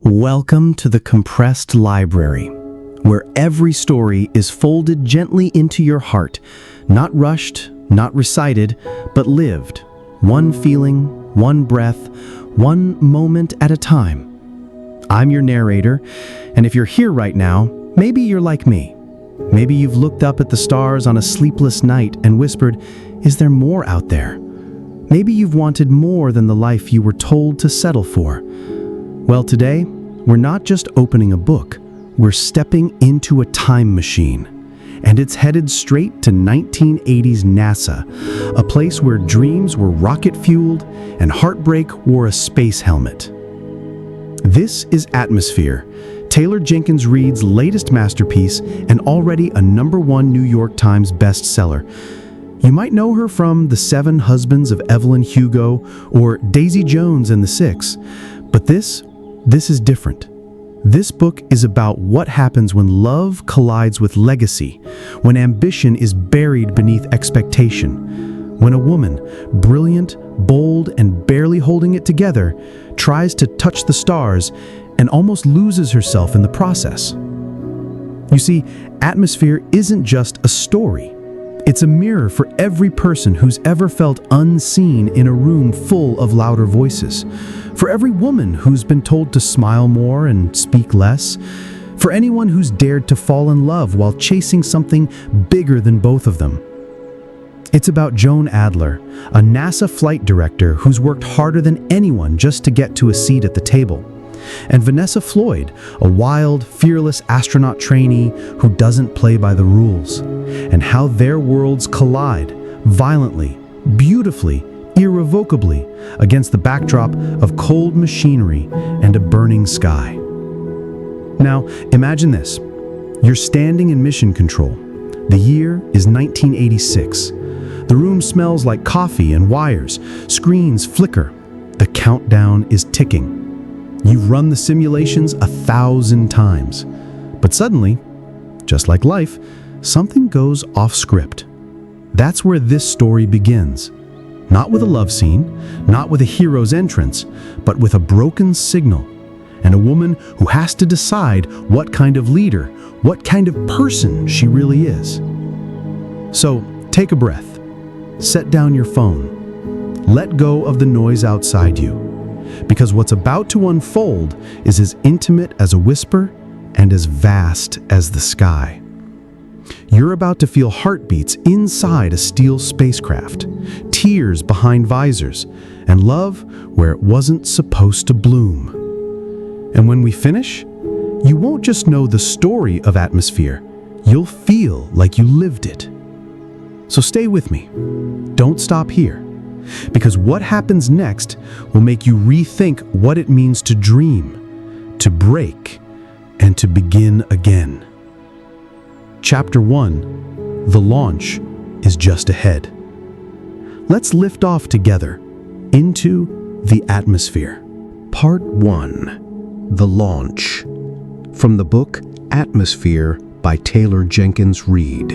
Welcome to the Compressed Library, where every story is folded gently into your heart, not rushed, not recited, but lived, one feeling, one breath, one moment at a time. I'm your narrator, and if you're here right now, maybe you're like me. Maybe you've looked up at the stars on a sleepless night and whispered, "Is there more out there?" Maybe you've wanted more than the life you were told to settle for. Well, today, we're not just opening a book, we're stepping into a time machine. And it's headed straight to 1980s NASA, a place where dreams were rocket-fueled and heartbreak wore a space helmet. This is Atmosphere, Taylor Jenkins Reid's latest masterpiece and already a #1 New York Times bestseller. You might know her from The 7 Husbands of Evelyn Hugo or Daisy Jones and the Six, but this is different. This book is about what happens when love collides with legacy, when ambition is buried beneath expectation, when a woman, brilliant, bold, and barely holding it together, tries to touch the stars and almost loses herself in the process. You see, Atmosphere isn't just a story. It's a mirror for every person who's ever felt unseen in a room full of louder voices. For every woman who's been told to smile more and speak less. For anyone who's dared to fall in love while chasing something bigger than both of them. It's about Joan Adler, a NASA flight director who's worked harder than anyone just to get to a seat at the table. And Vanessa Floyd, a wild, fearless astronaut trainee who doesn't play by the rules, and how their worlds collide, violently, beautifully, irrevocably, against the backdrop of cold machinery and a burning sky. Now, imagine this. You're standing in mission control. The year is 1986. The room smells like coffee and wires. Screens flicker. The countdown is ticking. You've run the simulations 1,000 times. But suddenly, just like life, something goes off script. That's where this story begins. Not with a love scene, not with a hero's entrance, but with a broken signal, and a woman who has to decide what kind of leader, what kind of person she really is. So, take a breath. Set down your phone. Let go of the noise outside you. Because what's about to unfold is as intimate as a whisper and as vast as the sky. You're about to feel heartbeats inside a steel spacecraft, tears behind visors, and love where it wasn't supposed to bloom. And when we finish, you won't just know the story of Atmosphere, you'll feel like you lived it. So stay with me. Don't stop here. Because what happens next will make you rethink what it means to dream, to break, and to begin again. Chapter 1, The Launch, is just ahead. Let's lift off together into the Atmosphere. Part 1, The Launch, from the book Atmosphere by Taylor Jenkins Reid.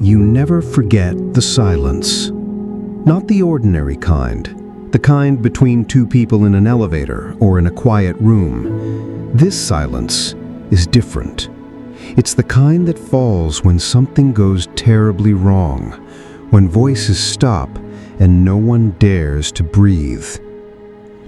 You never forget the silence. Not the ordinary kind, the kind between two people in an elevator or in a quiet room. This silence is different. It's the kind that falls when something goes terribly wrong, when voices stop and no one dares to breathe.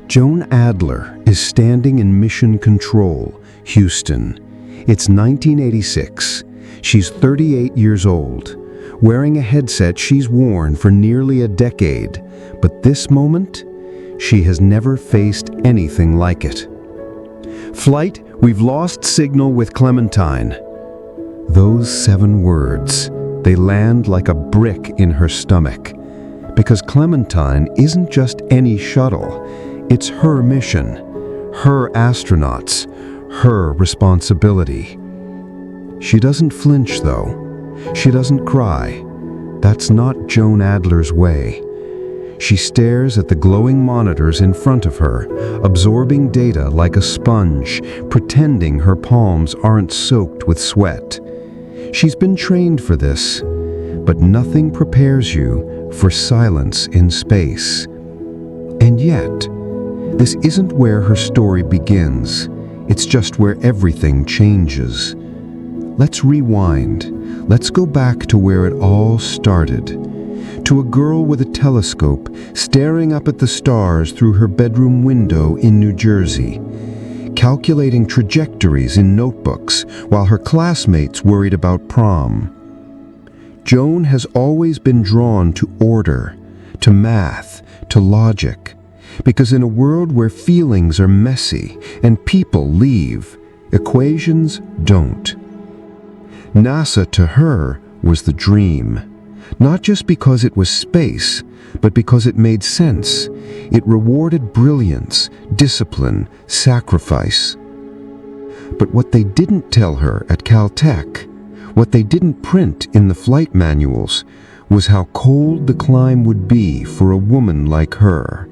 Joan Adler is standing in Mission Control, Houston. It's 1986. She's 38 years old. Wearing a headset she's worn for nearly a decade, but this moment, she has never faced anything like it. Flight, we've lost signal with Clementine. Those 7 words, they land like a brick in her stomach. Because Clementine isn't just any shuttle, it's her mission, her astronauts, her responsibility. She doesn't flinch though. She doesn't cry. That's not Joan Adler's way. She stares at the glowing monitors in front of her, absorbing data like a sponge, pretending her palms aren't soaked with sweat. She's been trained for this, but nothing prepares you for silence in space. And yet, This isn't where her story begins. It's just where everything changes. Let's rewind. Let's go back to where it all started. To a girl with a telescope staring up at the stars through her bedroom window in New Jersey, calculating trajectories in notebooks while her classmates worried about prom. Joan has always been drawn to order, to math, to logic, because in a world where feelings are messy and people leave, equations don't. NASA to her was the dream, not just because it was space, but because it made sense. It rewarded brilliance, discipline, sacrifice. But what they didn't tell her at Caltech, what they didn't print in the flight manuals, was how cold the climb would be for a woman like her.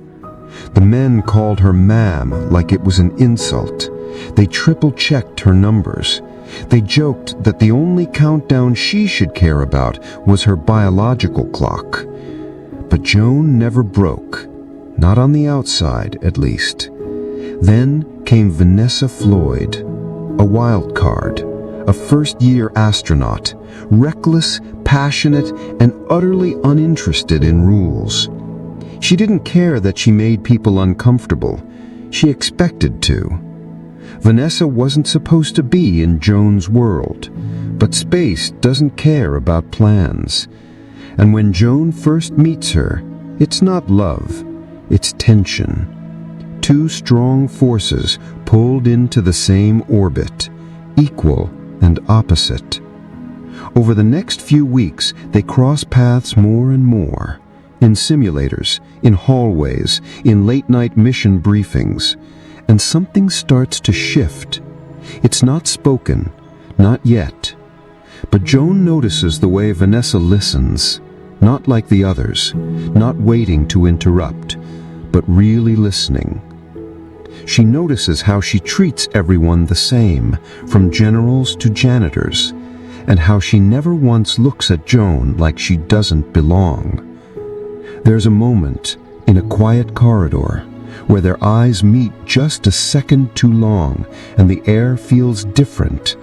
The men called her ma'am like it was an insult. They triple-checked her numbers. They joked that the only countdown she should care about was her biological clock. But Joan never broke, not on the outside at least. Then came Vanessa Floyd, a wild card, a first-year astronaut, reckless, passionate, and utterly uninterested in rules. She didn't care that she made people uncomfortable. She expected to. Vanessa wasn't supposed to be in Joan's world, but space doesn't care about plans. And when Joan first meets her, it's not love, it's tension. Two strong forces pulled into the same orbit, equal and opposite. Over the next few weeks, they cross paths more and more. In simulators, in hallways, in late-night mission briefings. And something starts to shift. It's not spoken, not yet. But Joan notices the way Vanessa listens, not like the others, not waiting to interrupt, but really listening. She notices how she treats everyone the same, from generals to janitors, and how she never once looks at Joan like she doesn't belong. There's a moment in a quiet corridor where their eyes meet just a second too long, and the air feels different,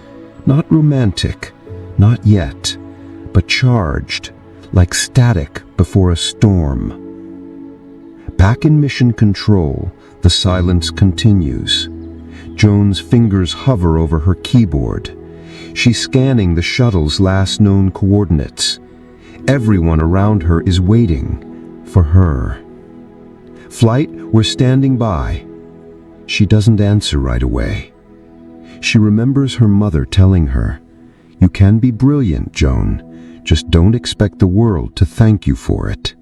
not romantic, not yet, but charged, like static before a storm. Back in mission control, the silence continues. Joan's fingers hover over her keyboard. She's scanning the shuttle's last known coordinates. Everyone around her is waiting for her. Flight, we're standing by. She doesn't answer right away. She remembers her mother telling her, "You can be brilliant, Joan. Just don't expect the world to thank you for it."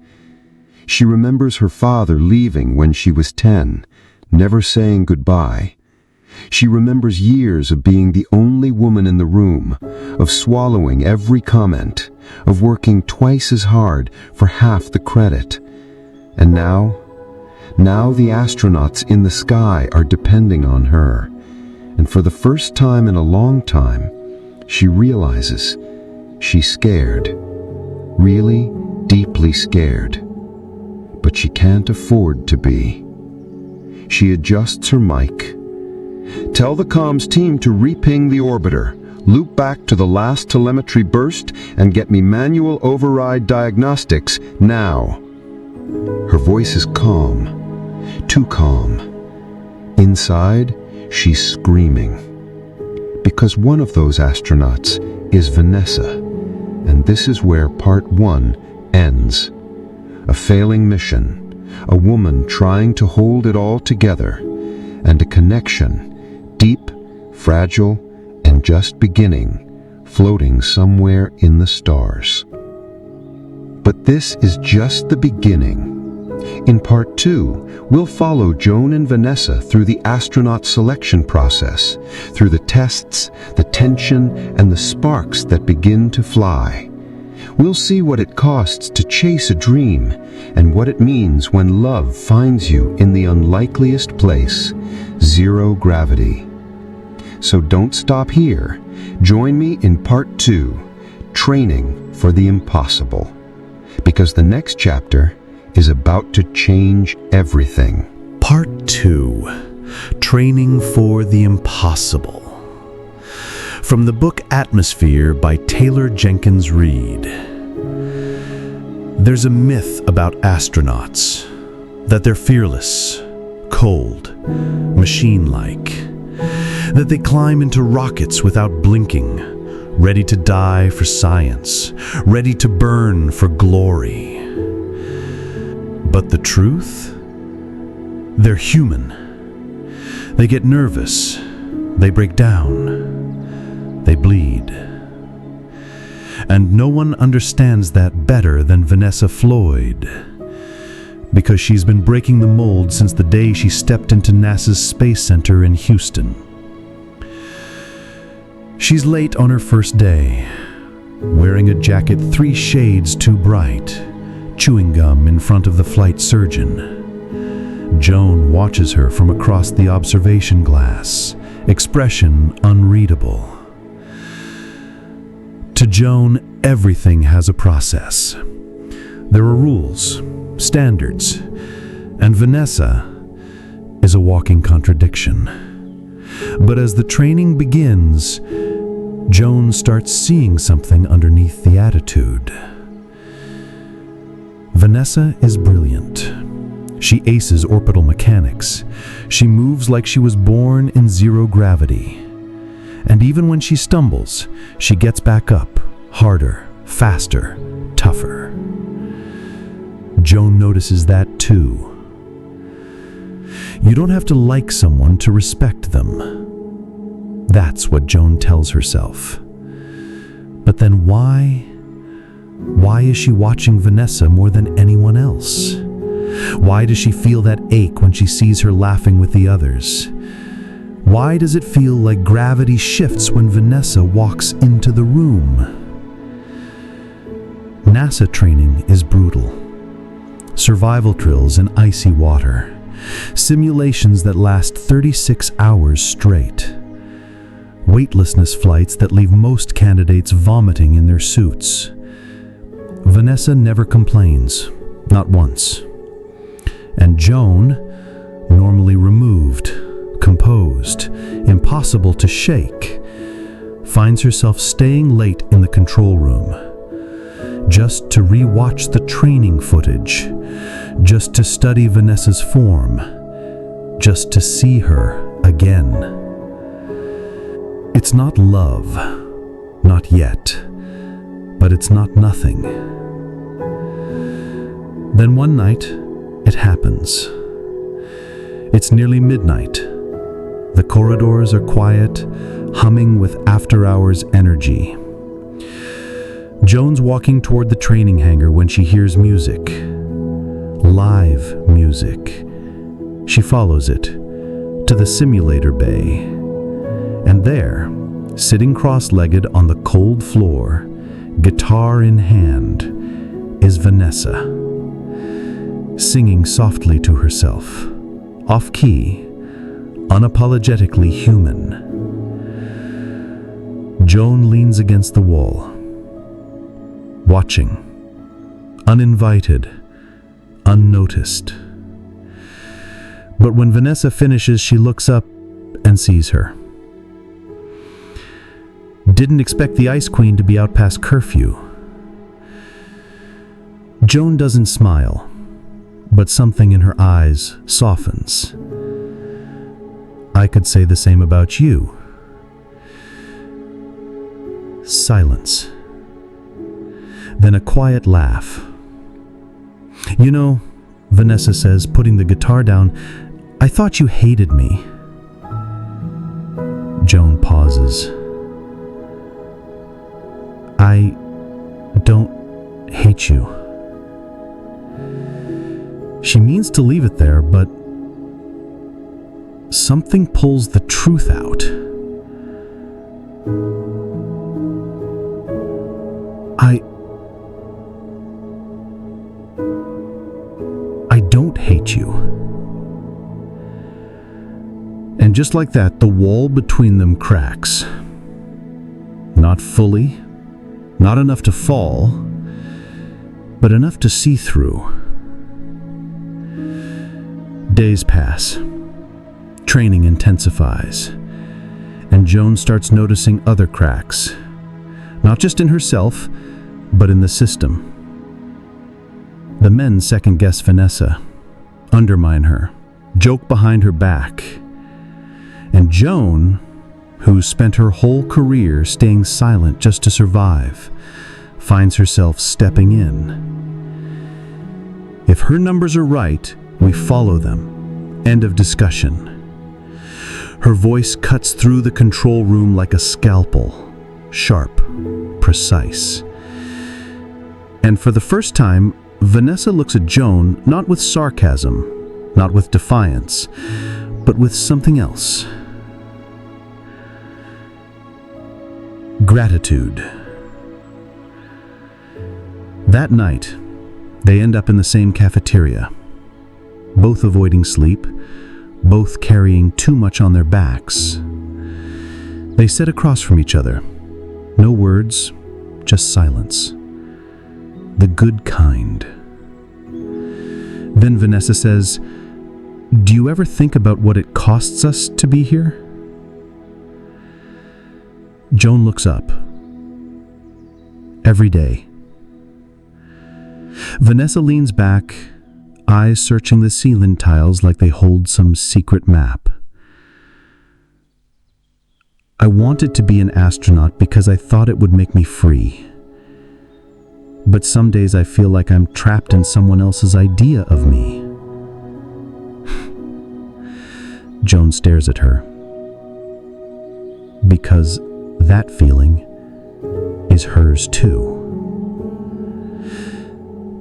She remembers her father leaving when she was 10, never saying goodbye. She remembers years of being the only woman in the room, of swallowing every comment, of working twice as hard for half the credit. And now the astronauts in the sky are depending on her. And for the first time in a long time, she realizes she's scared. Really, deeply scared. But she can't afford to be. She adjusts her mic. "Tell the comms team to reping the orbiter. Loop back to the last telemetry burst and get me manual override diagnostics now." Her voice is calm. Too calm. Inside, she's screaming. Because one of those astronauts is Vanessa. And this is where part 1 ends. A failing mission, a woman trying to hold it all together, and a connection, deep, fragile, and just beginning, floating somewhere in the stars. But this is just the beginning. In part 2, we'll follow Joan and Vanessa through the astronaut selection process, through the tests, the tension, and the sparks that begin to fly. We'll see what it costs to chase a dream, and what it means when love finds you in the unlikeliest place, zero gravity. So don't stop here. Join me in part 2, Training for the Impossible. Because the next chapter is about to change everything. Part 2. Training for the Impossible. From the book Atmosphere by Taylor Jenkins Reid. There's a myth about astronauts, that they're fearless, cold, machine-like, that they climb into rockets without blinking, ready to die for science, ready to burn for glory. But the truth? They're human. They get nervous. They break down. They bleed. And no one understands that better than Vanessa Floyd, because she's been breaking the mold since the day she stepped into NASA's Space Center in Houston. She's late on her first day, wearing a jacket 3 shades too bright, chewing gum in front of the flight surgeon. Joan watches her from across the observation glass, expression unreadable. To Joan, everything has a process. There are rules, standards, and Vanessa is a walking contradiction. But as the training begins, Joan starts seeing something underneath the attitude. Vanessa is brilliant. She aces orbital mechanics. She moves like she was born in zero gravity. And even when she stumbles, she gets back up, harder, faster, tougher. Joan notices that too. You don't have to like someone to respect them. That's what Joan tells herself. But then why? Why is she watching Vanessa more than anyone else? Why does she feel that ache when she sees her laughing with the others? Why does it feel like gravity shifts when Vanessa walks into the room? NASA training is brutal. Survival drills in icy water. Simulations that last 36 hours straight. Weightlessness flights that leave most candidates vomiting in their suits. Vanessa never complains, not once. And Joan, normally removed, composed, impossible to shake, finds herself staying late in the control room, just to re-watch the training footage, just to study Vanessa's form, just to see her again. It's not love, not yet, but it's not nothing. Then one night, it happens. It's nearly midnight. The corridors are quiet, humming with after-hours energy. Joan's walking toward the training hangar when she hears music. Live music. She follows it to the simulator bay. And there, sitting cross-legged on the cold floor, guitar in hand, is Vanessa, singing softly to herself, off-key, unapologetically human. Joan leans against the wall, watching, uninvited, unnoticed. But when Vanessa finishes, she looks up and sees her. Didn't expect the Ice Queen to be out past curfew. Joan doesn't smile, but something in her eyes softens. I could say the same about you. Silence. Then a quiet laugh. You know, Vanessa says, putting the guitar down, I thought you hated me. Joan pauses. I don't hate you. She means to leave it there, but something pulls the truth out. I don't hate you. And just like that, the wall between them cracks. Not fully, not enough to fall, but enough to see through. Days pass. Training intensifies. And Joan starts noticing other cracks. Not just in herself, but in the system. The men second-guess Vanessa, undermine her, joke behind her back. And Joan, who spent her whole career staying silent just to survive, finds herself stepping in. If her numbers are right, we follow them. End of discussion. Her voice cuts through the control room like a scalpel, sharp, precise. And for the first time, Vanessa looks at Joan not with sarcasm, not with defiance, but with something else. Gratitude. That night, they end up in the same cafeteria, both avoiding sleep, both carrying too much on their backs. They sit across from each other. No words, just silence. The good kind. Then Vanessa says, "Do you ever think about what it costs us to be here?" Joan looks up. Every day. Vanessa leans back, eyes searching the ceiling tiles like they hold some secret map. "I wanted to be an astronaut because I thought it would make me free. But some days I feel like I'm trapped in someone else's idea of me." Joan stares at her. Because that feeling is hers too.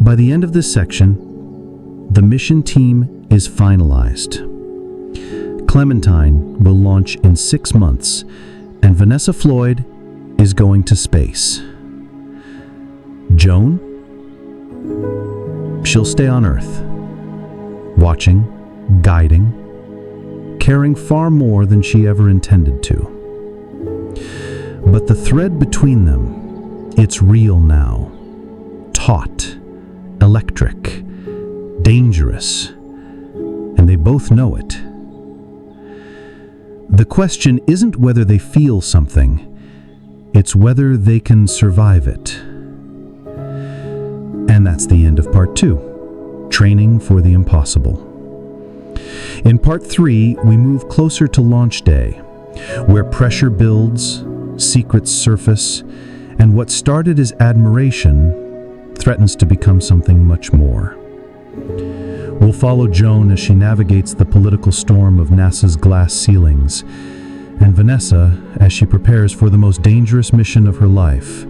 By the end of this section, the mission team is finalized. Clementine will launch in 6 months, and Vanessa Floyd is going to space. Joan? She'll stay on Earth, watching, guiding, caring far more than she ever intended to. But the thread between them, it's real now. Taut, electric, dangerous, and they both know it. The question isn't whether they feel something, it's whether they can survive it. And that's the end of part 2, Training for the Impossible. In part 3, we move closer to launch day, where pressure builds, secrets surface, and what started as admiration threatens to become something much more. We'll follow Joan as she navigates the political storm of NASA's glass ceilings, and Vanessa as she prepares for the most dangerous mission of her life,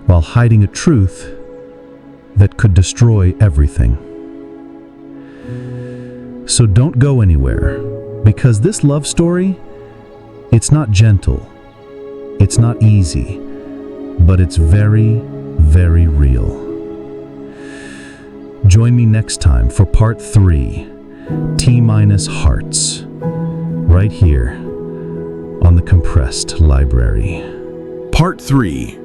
while hiding a truth that could destroy everything. So don't go anywhere, because this love story, it's not gentle, it's not easy, but it's very, very real. Join me next time for part 3, T-minus Hearts, right here on the Compressed Library. Part 3,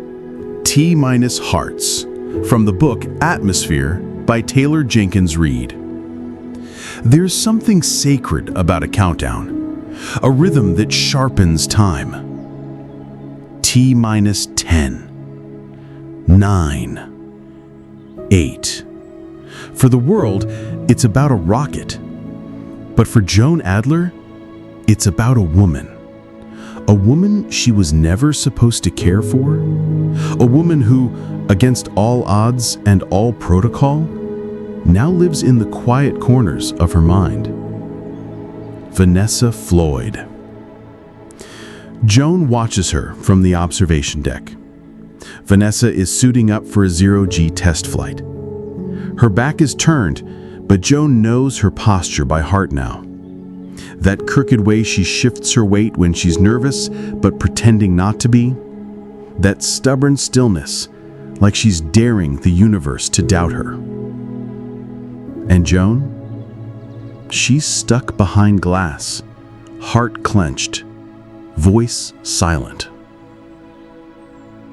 T-minus Hearts, from the book Atmosphere by Taylor Jenkins Reid. There's something sacred about a countdown, a rhythm that sharpens time. T-minus 10, 9, 8. For the world, it's about a rocket. But for Joan Adler, it's about a woman. A woman she was never supposed to care for. A woman who, against all odds and all protocol, now lives in the quiet corners of her mind. Vanessa Floyd. Joan watches her from the observation deck. Vanessa is suiting up for a zero-G test flight. Her back is turned, but Joan knows her posture by heart now. That crooked way she shifts her weight when she's nervous, but pretending not to be. That stubborn stillness, like she's daring the universe to doubt her. And Joan? She's stuck behind glass, heart clenched, voice silent.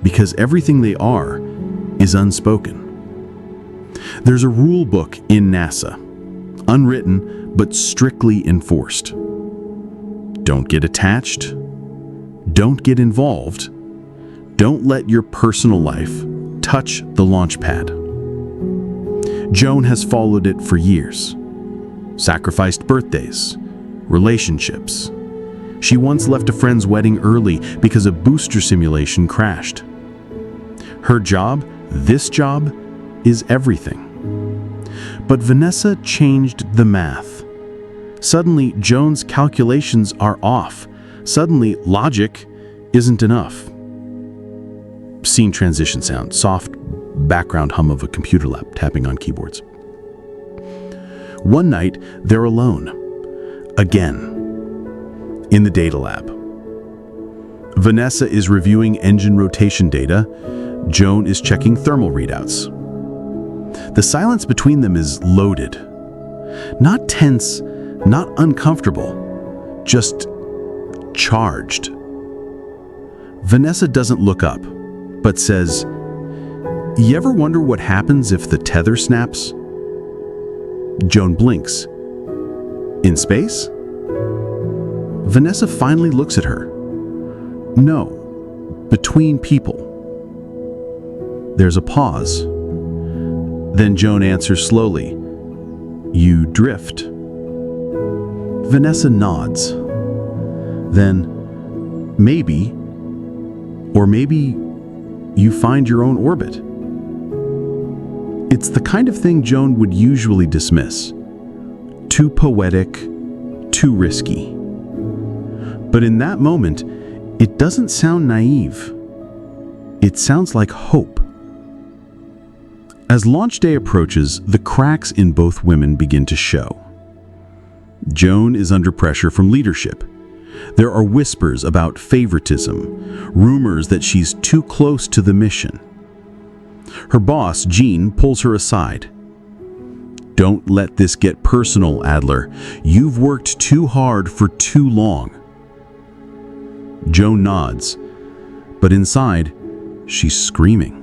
Because everything they are is unspoken. There's a rule book in NASA, unwritten but strictly enforced. Don't get attached. Don't get involved. Don't let your personal life touch the launch pad. Joan has followed it for years. Sacrificed birthdays, relationships. She once left a friend's wedding early because a booster simulation crashed. Her job, this job, is everything. But Vanessa changed the math. Suddenly, Joan's calculations are off. Suddenly, logic isn't enough. Scene transition sound, soft background hum of a computer lab tapping on keyboards. One night, they're alone. Again. In the data lab. Vanessa is reviewing engine rotation data. Joan is checking thermal readouts. The silence between them is loaded. Not tense, not uncomfortable, just charged. Vanessa doesn't look up, but says, "You ever wonder what happens if the tether snaps?" Joan blinks. "In space?" Vanessa finally looks at her. "No, between people." There's a pause. Then Joan answers slowly, "You drift." Vanessa nods. Then, maybe, or maybe you find your own orbit. It's the kind of thing Joan would usually dismiss. Too poetic, too risky. But in that moment, it doesn't sound naive. It sounds like hope. As launch day approaches, the cracks in both women begin to show. Joan is under pressure from leadership. There are whispers about favoritism, rumors that she's too close to the mission. Her boss, Jean, pulls her aside. "Don't let this get personal, Adler. You've worked too hard for too long." Joan nods, but inside, she's screaming.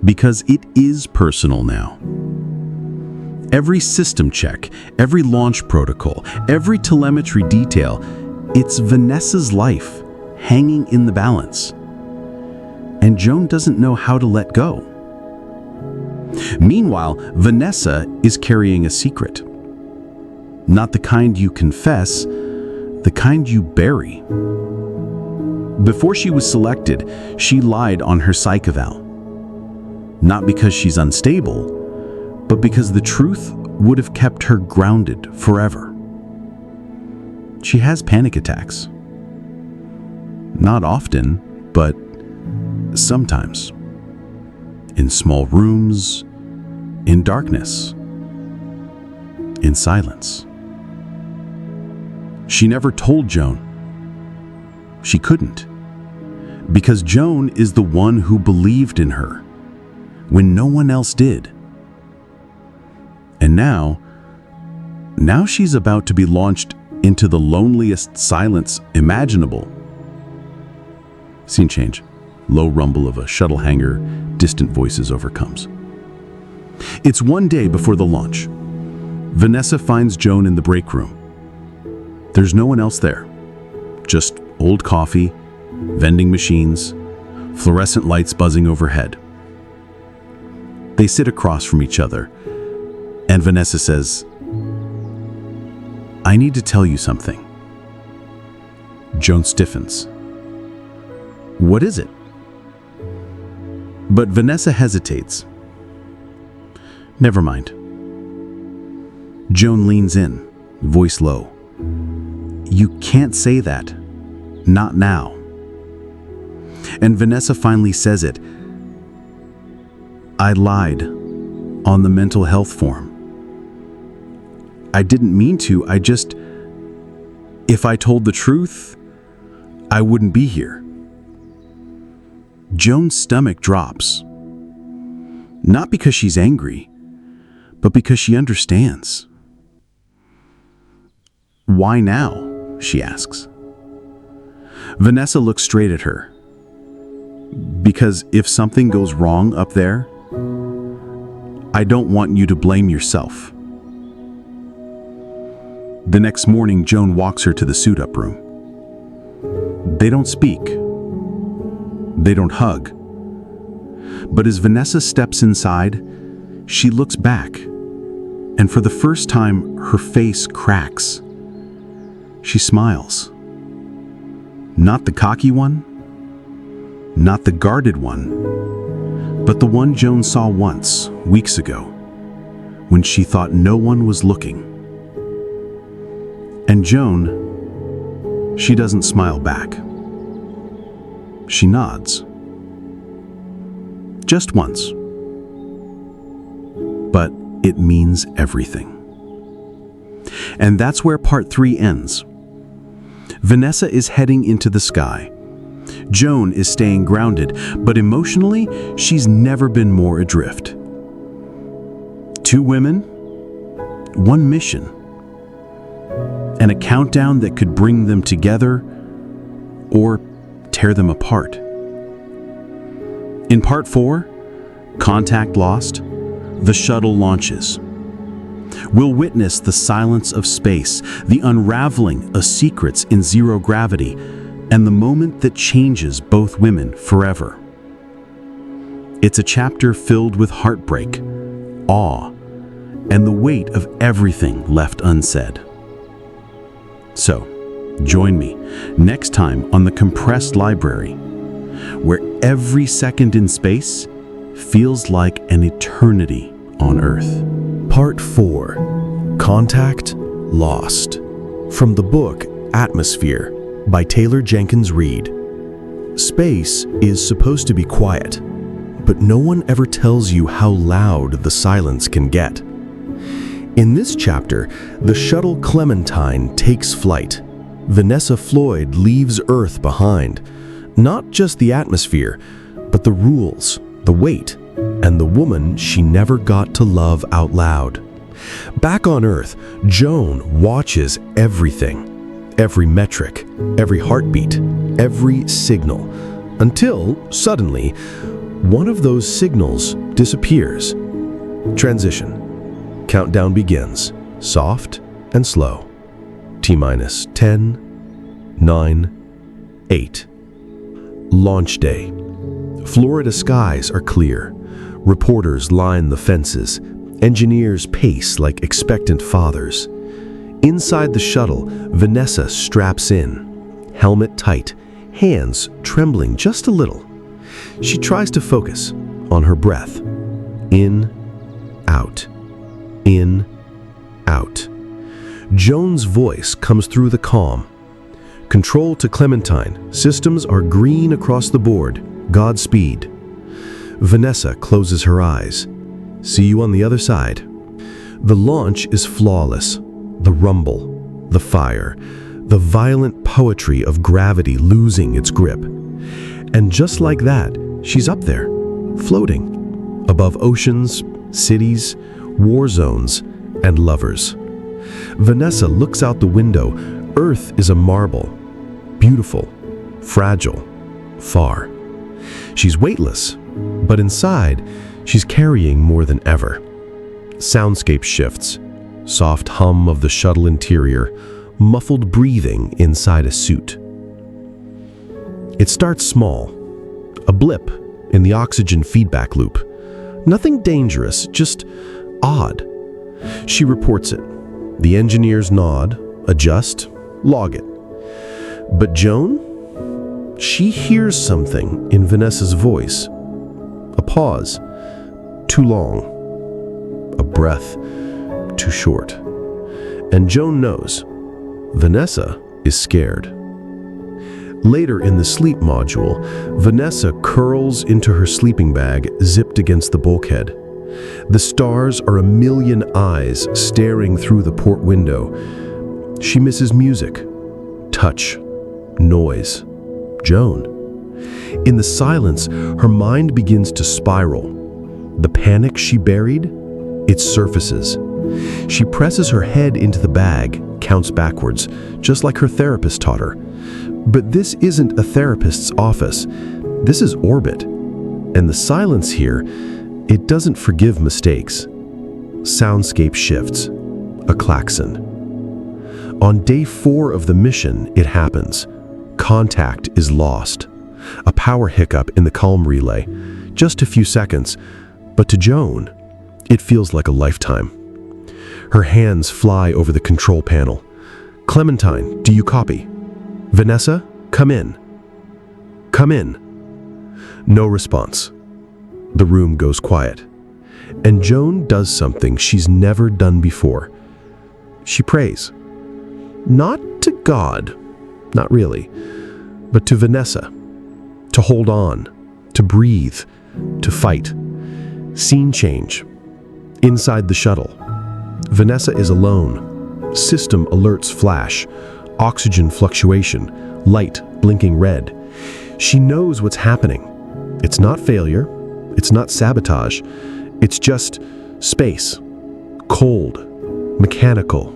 Because it is personal now. Every system check, every launch protocol, every telemetry detail, it's Vanessa's life hanging in the balance. And Joan doesn't know how to let go. Meanwhile, Vanessa is carrying a secret. Not the kind you confess, the kind you bury. Before she was selected, she lied on her psych eval. Not because she's unstable, but because the truth would have kept her grounded forever. She has panic attacks. Not often, but sometimes. In small rooms, in darkness, in silence. She never told Joan. She couldn't. Because Joan is the one who believed in her when no one else did. And now she's about to be launched into the loneliest silence imaginable. Scene change. Low rumble of a shuttle hangar, distant voices overcomes. It's one day before the launch. Vanessa finds Joan in the break room. There's no one else there. Just old coffee, vending machines, fluorescent lights buzzing overhead. They sit across from each other, and Vanessa says, "I need to tell you something." Joan stiffens. "What is it?" But Vanessa hesitates. "Never mind." Joan leans in, voice low. "You can't say that. Not now." And Vanessa finally says it. "I lied on the mental health form. I didn't mean to, if I told the truth, I wouldn't be here." Joan's stomach drops. Not because she's angry, but because she understands. "Why now?" she asks. Vanessa looks straight at her. "Because if something goes wrong up there, I don't want you to blame yourself." The next morning, Joan walks her to the suit-up room. They don't speak. They don't hug. But as Vanessa steps inside, she looks back, and for the first time, her face cracks. She smiles. Not the cocky one, not the guarded one, but the one Joan saw once, weeks ago, when she thought no one was looking. And Joan, she doesn't smile back. She nods. Just once. But it means everything. And that's where part 3 ends. Vanessa is heading into the sky. Joan is staying grounded, but emotionally, she's never been more adrift. 2 women, 1 mission, and a countdown that could bring them together or tear them apart. In part 4, Contact Lost, the shuttle launches. We'll witness the silence of space, the unraveling of secrets in zero gravity, and the moment that changes both women forever. It's a chapter filled with heartbreak, awe, and the weight of everything left unsaid. So, join me next time on the Compressed Library, where every second in space feels like an eternity on Earth. Part 4, Contact Lost. From the book Atmosphere by Taylor Jenkins Reid. Space is supposed to be quiet, but no one ever tells you how loud the silence can get. In this chapter, the shuttle Clementine takes flight. Vanessa Floyd leaves Earth behind. Not just the atmosphere, but the rules, the weight, and the woman she never got to love out loud. Back on Earth, Joan watches everything. Every metric, every heartbeat, every signal, until suddenly, one of those signals disappears. Transition. Countdown begins, soft and slow. T-minus 10, 9, 8. Launch day. Florida skies are clear. Reporters line the fences. Engineers pace like expectant fathers. Inside the shuttle, Vanessa straps in. Helmet tight, hands trembling just a little. She tries to focus on her breath. In, out. In, out. Joan's voice comes through the calm. Control to Clementine. Systems are green across the board. Godspeed. Vanessa closes her eyes. See you on the other side. The launch is flawless. The rumble, the fire, the violent poetry of gravity losing its grip. And just like that, she's up there, floating, above oceans, cities, war zones, and lovers. Vanessa looks out the window. Earth is a marble, beautiful, fragile, far. She's weightless, but inside, she's carrying more than ever. Soundscape shifts. Soft hum of the shuttle interior, muffled breathing inside a suit. It starts small, a blip in the oxygen feedback loop. Nothing dangerous, just odd. She reports it. The engineers nod, adjust, log it. But Joan? She hears something in Vanessa's voice. A pause, too long. A breath, too short. And Joan knows Vanessa is scared. Later in the sleep module, Vanessa curls into her sleeping bag zipped against the bulkhead. The stars are a million eyes staring through the port window. She misses music, touch, noise. Joan. In the silence, her mind begins to spiral. The panic she buried, it surfaces. She presses her head into the bag, counts backwards, just like her therapist taught her. But this isn't a therapist's office. This is orbit. And the silence here, it doesn't forgive mistakes. Soundscape shifts. A klaxon. On day 4 of the mission, it happens. Contact is lost. A power hiccup in the comm relay. Just a few seconds, but to Joan, it feels like a lifetime. Her hands fly over the control panel. Clementine, do you copy? Vanessa, come in. Come in. No response. The room goes quiet. And Joan does something she's never done before. She prays. Not to God, not really, but to Vanessa. To hold on, to breathe, to fight. Scene change. Inside the shuttle. Vanessa is alone. System alerts flash. Oxygen fluctuation. Light blinking red. She knows what's happening. It's not failure. It's not sabotage. It's just space. Cold. Mechanical.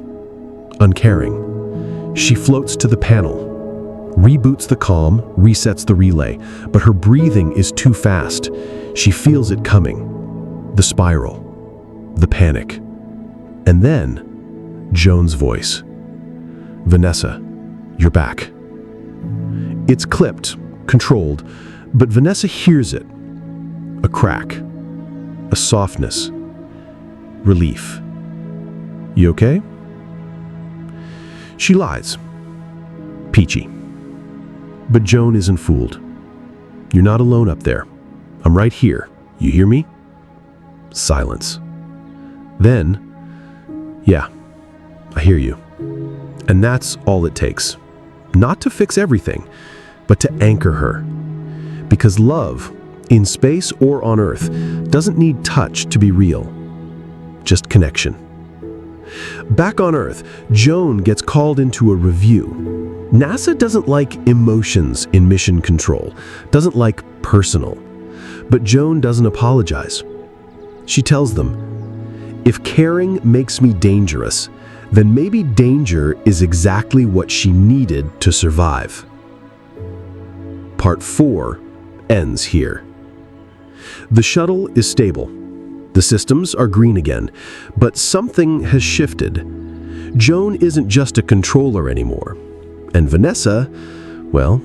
Uncaring. She floats to the panel. Reboots the comm, resets the relay, but her breathing is too fast. She feels it coming. The spiral. The panic. And then, Joan's voice. Vanessa, you're back. It's clipped, controlled, but Vanessa hears it. A crack. A softness. Relief. You okay? She lies. Peachy. But Joan isn't fooled. You're not alone up there. I'm right here. You hear me? Silence. Then, yeah, I hear you. And that's all it takes. Not to fix everything, but to anchor her. Because love, in space or on Earth, doesn't need touch to be real. Just connection. Back on Earth, Joan gets called into a review. NASA doesn't like emotions in mission control, doesn't like personal. But Joan doesn't apologize. She tells them, if caring makes me dangerous, then maybe danger is exactly what she needed to survive. Part 4 ends here. The shuttle is stable. The systems are green again, but something has shifted. Joan isn't just a controller anymore. And Vanessa, well,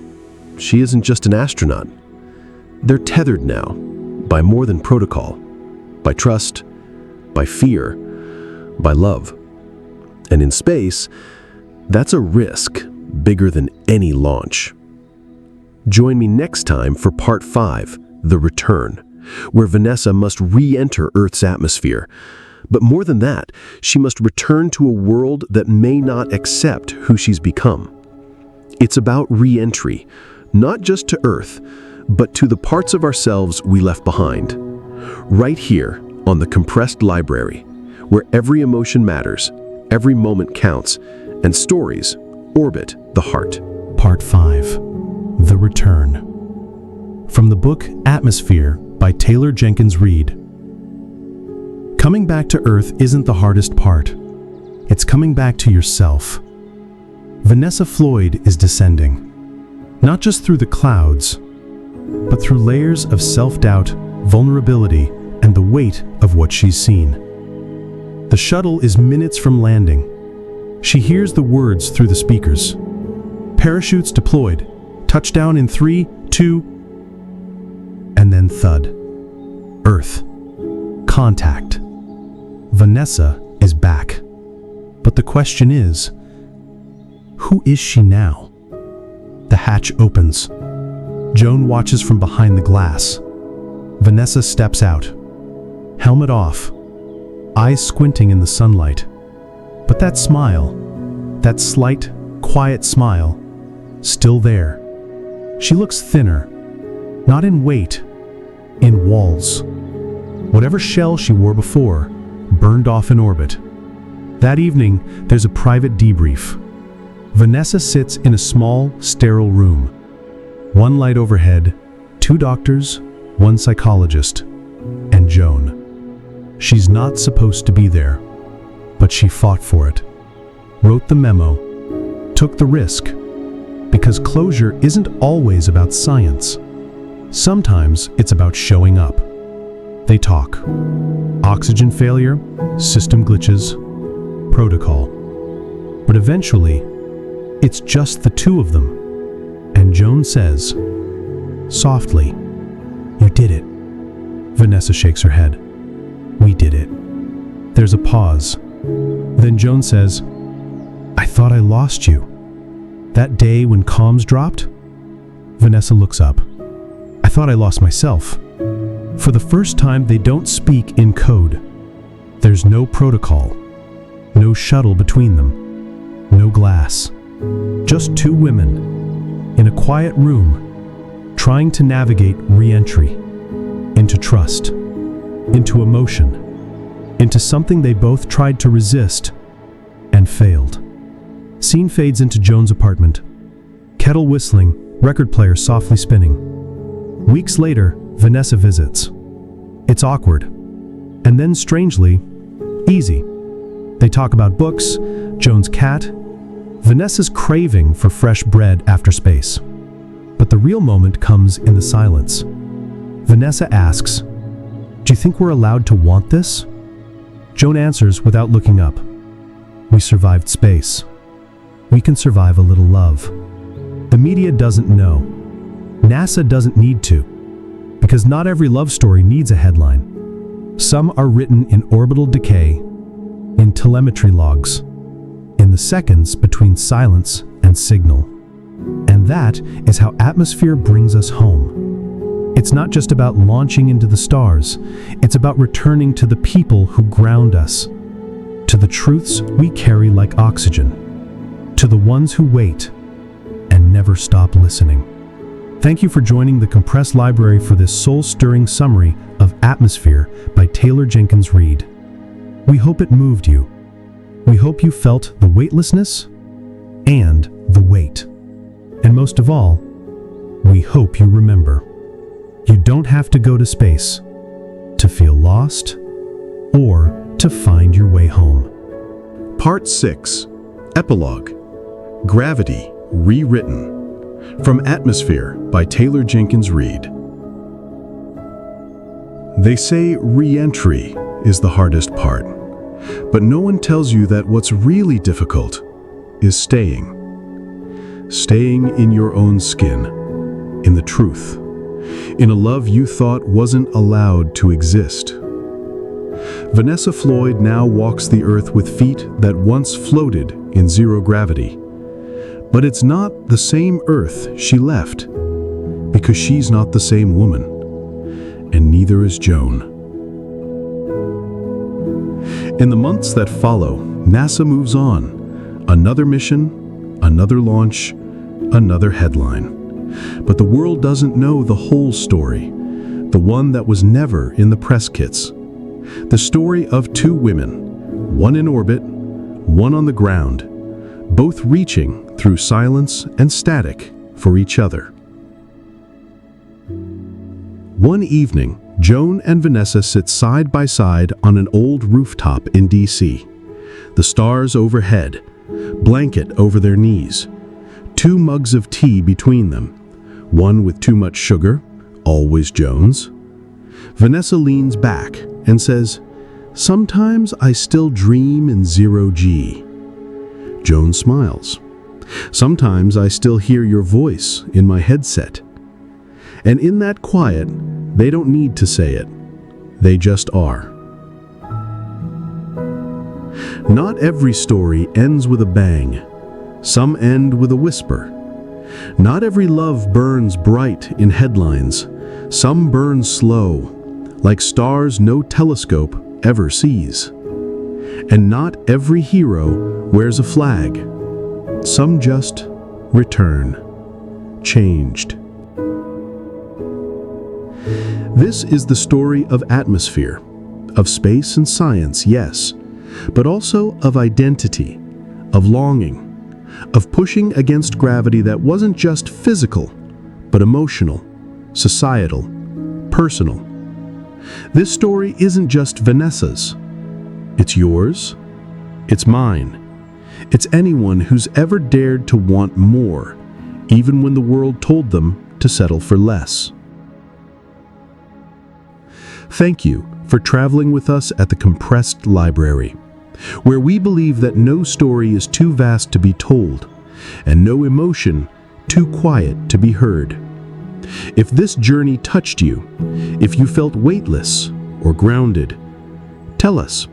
she isn't just an astronaut. They're tethered now, by more than protocol, by trust, by fear, by love. And in space, that's a risk bigger than any launch. Join me next time for Part 5, The Return, where Vanessa must re-enter Earth's atmosphere. But more than that, she must return to a world that may not accept who she's become. It's about re-entry, not just to Earth, but to the parts of ourselves we left behind. Right here on the Compressed Library, where every emotion matters, every moment counts, and stories orbit the heart. Part 5. The Return. From the book Atmosphere by Taylor Jenkins Reid. Coming back to Earth isn't the hardest part. It's coming back to yourself. Vanessa Floyd is descending, not just through the clouds, but through layers of self-doubt, vulnerability, and the weight of what she's seen. The shuttle is minutes from landing. She hears the words through the speakers. Parachutes deployed. Touchdown in 3, 2, and then thud. Earth. Contact. Vanessa is back. But the question is, who is she now? The hatch opens. Joan watches from behind the glass. Vanessa steps out. Helmet off. Eyes squinting in the sunlight. But that smile, that slight, quiet smile, still there. She looks thinner, not in weight, in walls. Whatever shell she wore before, burned off in orbit. That evening, there's a private debrief. Vanessa sits in a small, sterile room. One light overhead, 2 doctors, 1 psychologist, and Joan. She's not supposed to be there, but she fought for it. Wrote the memo, took the risk, because closure isn't always about science. Sometimes it's about showing up. They talk. Oxygen failure, system glitches, protocol. But eventually, it's just the two of them. And Joan says, softly, "You did it." Vanessa shakes her head. "We did it." There's a pause. Then Joan says, "I thought I lost you. That day when comms dropped?" Vanessa looks up. "I thought I lost myself." For the first time, they don't speak in code. There's no protocol, no shuttle between them, no glass. Just two women in a quiet room trying to navigate re-entry into trust, into emotion, into something they both tried to resist and failed. Scene fades into Joan's apartment. Kettle whistling, record player softly spinning. Weeks later, Vanessa visits. It's awkward, and then strangely, easy. They talk about books, Joan's cat, Vanessa's craving for fresh bread after space. But the real moment comes in the silence. Vanessa asks, "Do you think we're allowed to want this?" Joan answers without looking up. "We survived space. We can survive a little love." The media doesn't know. NASA doesn't need to, because not every love story needs a headline. Some are written in orbital decay, in telemetry logs, in the seconds between silence and signal. And that is how Atmosphere brings us home. It's not just about launching into the stars, it's about returning to the people who ground us, to the truths we carry like oxygen, to the ones who wait and never stop listening. Thank you for joining the compressed library for this soul-stirring summary of Atmosphere by Taylor Jenkins Reid. We hope it moved you. We hope you felt the weightlessness and the weight. And most of all, we hope you remember, you don't have to go to space to feel lost or to find your way home. Part 6, Epilogue, Gravity Rewritten, from Atmosphere by Taylor Jenkins Reid. They say re-entry is the hardest part, but no one tells you that what's really difficult is staying. Staying in your own skin, in the truth, in a love you thought wasn't allowed to exist. Vanessa Floyd now walks the earth with feet that once floated in zero gravity. But it's not the same earth she left, because she's not the same woman, and neither is Joan. In the months that follow, NASA moves on. Another mission, another launch, another headline. But the world doesn't know the whole story, the one that was never in the press kits. The story of two women, one in orbit, one on the ground, both reaching through silence and static for each other. One evening, Joan and Vanessa sit side by side on an old rooftop in DC. The stars overhead, blanket over their knees, 2 mugs of tea between them, one with too much sugar, always Joan's. Vanessa leans back and says, "Sometimes I still dream in zero G." Joan smiles. "Sometimes I still hear your voice in my headset." And in that quiet, they don't need to say it. They just are. Not every story ends with a bang. Some end with a whisper. Not every love burns bright in headlines. Some burn slow, like stars no telescope ever sees. And not every hero wears a flag. Some just return, changed. This is the story of atmosphere, of space and science, yes, but also of identity, of longing, of pushing against gravity that wasn't just physical, but emotional, societal, personal. This story isn't just Vanessa's. It's yours. It's mine. It's anyone who's ever dared to want more, even when the world told them to settle for less. Thank you for traveling with us at the Compressed Library. where we believe that no story is too vast to be told, and no emotion too quiet to be heard. If this journey touched you, if you felt weightless or grounded, tell us.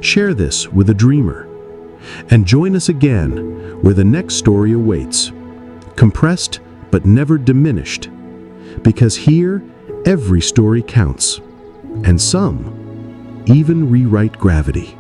Share this with a dreamer. And join us again where the next story awaits, compressed but never diminished, because here every story counts, and some even rewrite gravity.